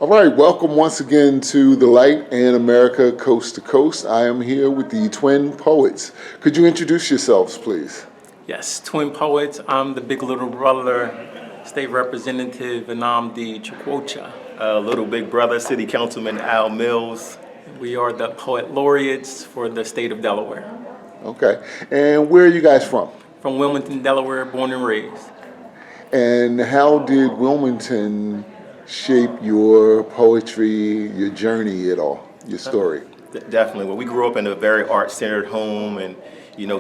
All right, welcome once again to The Light and America Coast to Coast. I am here with the Twin Poets. Could you introduce yourselves, please? Yes, Twin Poets. I'm the big little brother, state representative, and I'm the Chukwocha. Little big brother, City Councilman Al Mills. We are the poet laureates for the state of Delaware. Okay, and where are you guys from? From Wilmington, Delaware, born and raised. And how did Wilmington shape your poetry, your journey at all, your story? Definitely. Well, we grew up in a very art-centered home, and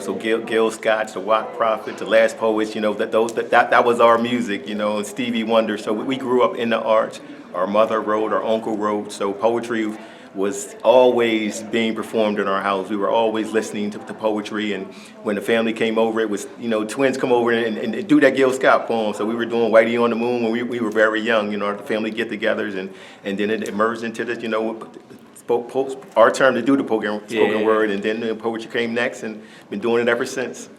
so Gil Scott, the Watt Prophet, the Last Poets, that was our music, and Stevie Wonder. So we grew up in the arts. Our mother wrote, our uncle wrote. So poetry was always being performed in our house. We were always listening to poetry, and when the family came over, it was, twins come over and do that Gil Scott poem. So we were doing Whitey on the Moon when we were very young, our family get-togethers, and then it emerged into our term to do the spoken word, and then the poetry came next, and been doing it ever since.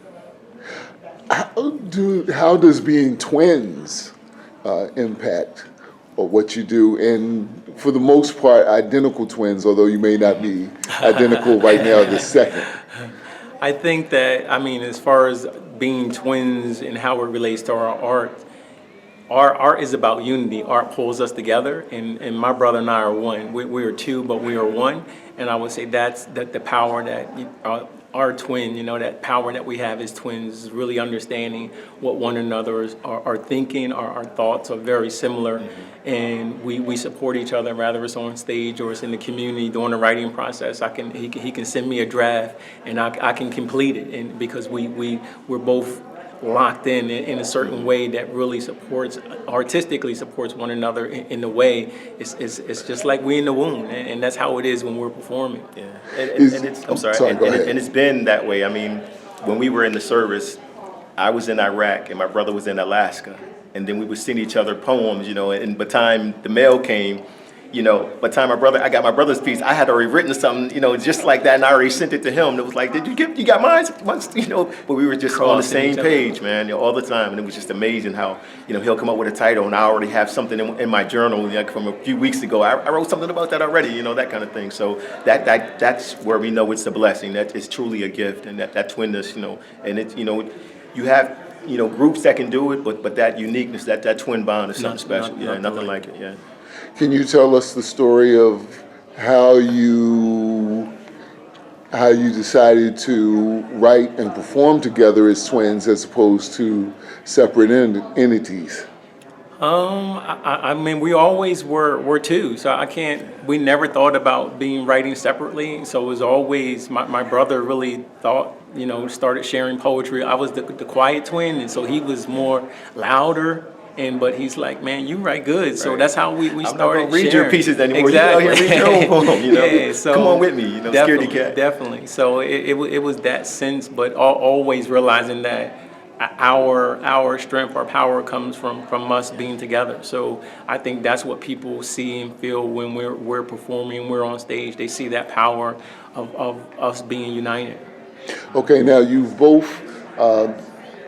How does being twins impact what you do? And for the most part, identical twins, although you may not be identical right now this second. I think that, as far as being twins and how it relates to our art is about unity. Art pulls us together, and my brother and I are one. We are two, but we are one. And I would say that's the power that our twin, that power that we have as twins is really understanding what one another are thinking. Our thoughts are very similar, and we support each other, whether it's on stage or it's in the community during the writing process. He can send me a draft, and I can complete it, and because we're both locked in a certain way that really artistically supports one another in a way. It's just like we in the womb, and that's how it is when we're performing. Yeah, and it's been that way. When we were in the service, I was in Iraq and my brother was in Alaska, and then we would send each other poems, and by the time the mail came, by the time I got my brother's piece, I had already written something, just like that, and I already sent it to him. It was like, you got mine? But we were just on the same page, man, all the time. And it was just amazing how, he'll come up with a title, and I already have something in my journal, from a few weeks ago. I wrote something about that already, that kind of thing. So that's where we know it's a blessing, that it's truly a gift, and that twinness, and it's, you have, groups that can do it, but that uniqueness, that twin bond is something special. Nothing like it, yeah. Can you tell us the story of how you decided to write and perform together as twins as opposed to separate entities? We always were two, so we never thought about writing separately. So it was always, my brother really thought, started sharing poetry. I was the quiet twin, and so he was more louder. But he's like, man, you write good. So that's how we started sharing. I'm not read your pieces anymore. Exactly. You out here read your own poem, Yeah, so come on with me, scaredy cat. Definitely. So it was that sense, but always realizing that our strength, our power comes from us being together. So I think that's what people see and feel when we're performing, we're on stage. They see that power of us being united. Okay, now you've both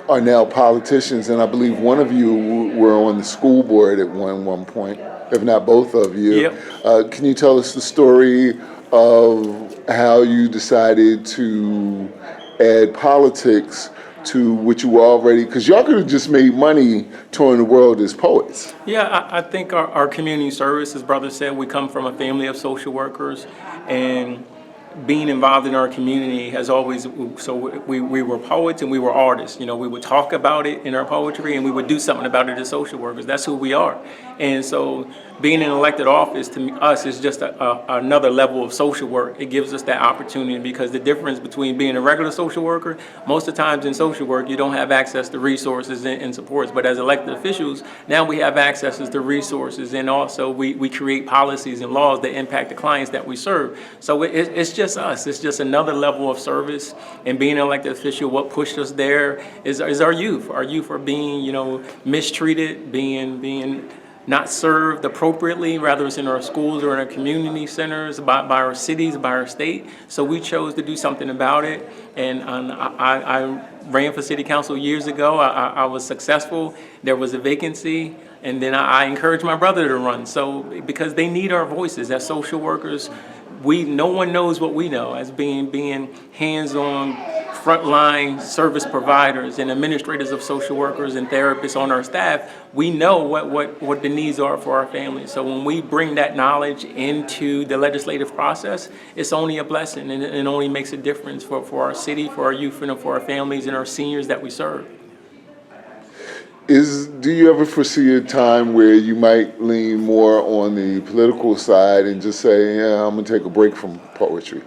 are now politicians, and I believe one of you were on the school board at one point, if not both of you. Yep. Can you tell us the story of how you decided to add politics to what you were already, because y'all could have just made money touring the world as poets. Yeah, I think our community service, as brother said, we come from a family of social workers, and being involved in our community has always, so we were poets and we were artists. We would talk about it in our poetry, and we would do something about it as social workers. That's who we are. And so being in elected office to us is just another level of social work. It gives us that opportunity, because the difference between being a regular social worker, most of the times in social work, you don't have access to resources and supports. But as elected officials, now we have access to resources, and also we create policies and laws that impact the clients that we serve. So it's just us. It's just another level of service. And being an elected official, what pushed us there is our youth. Our youth are being, mistreated, being not served appropriately, whether it's in our schools or in our community centers, by our cities, by our state. So we chose to do something about it. And I ran for city council years ago. I was successful. There was a vacancy. And then I encouraged my brother to run. So because they need our voices as social workers, no one knows what we know as being hands-on frontline service providers and administrators of social workers and therapists on our staff. We know what the needs are for our families. So when we bring that knowledge into the legislative process, it's only a blessing, and it only makes a difference for our city, for our youth, and for our families and our seniors that we serve. Do you ever foresee a time where you might lean more on the political side and just say, yeah, I'm gonna take a break from poetry?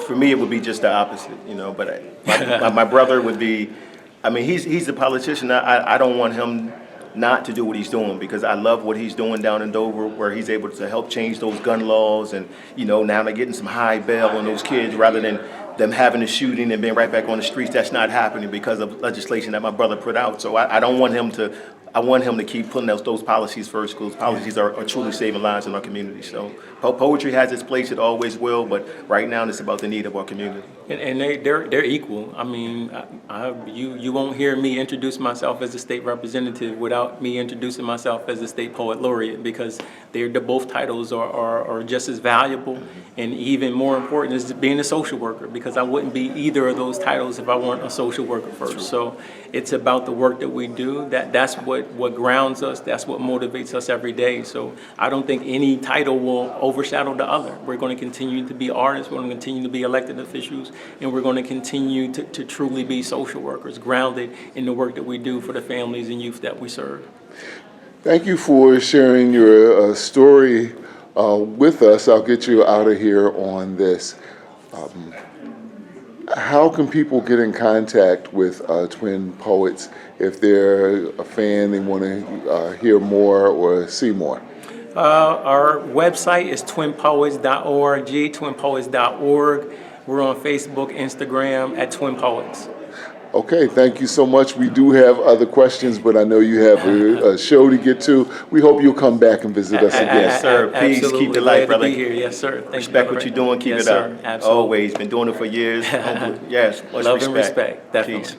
For me, it would be just the opposite, you know. But my brother would be. I mean, he's a politician. I don't want him not to do what he's doing, because I love what he's doing down in Dover, where he's able to help change those gun laws, and you know, now they're getting some high bail on those kids rather than them having a shooting and being right back on the streets. That's not happening because of legislation that my brother put out. So I don't want him to. I want him to keep putting those policies first, because policies are truly saving lives in our community. So poetry has its place; it always will. But right now, it's about the need of our community. And they're equal. I mean, you won't hear me introduce myself as a state representative without me introducing myself as a state poet laureate, because both titles are just as valuable, and even more important is being a social worker, because I wouldn't be either of those titles if I weren't a social worker first. True. So it's about the work that we do. That's what grounds us. That's what motivates us every day. So I don't think any title will overshadow the other. We're going to continue to be artists. We're going to continue to be elected officials. And we're going to continue to truly be social workers, grounded in the work that we do for the families and youth that we serve. Thank you for sharing your story with us. I'll get you out of here on this. How can people get in contact with Twin Poets if they're a fan, they want to hear more or see more? Our website is twinpoets.org, twinpoets.org. We're on Facebook, Instagram at Twin Poets. Okay, thank you so much. We do have other questions, but I know you have a show to get to. We hope you'll come back and visit us again. Yes, sir. Please Absolutely. keep the light, brother. Glad to be here. Yes, sir. Thank Respect you, what you're doing. Keep yes, it up. Sir. Absolutely. Always been doing it for years. Yes, much Love and respect. Definitely. Peace.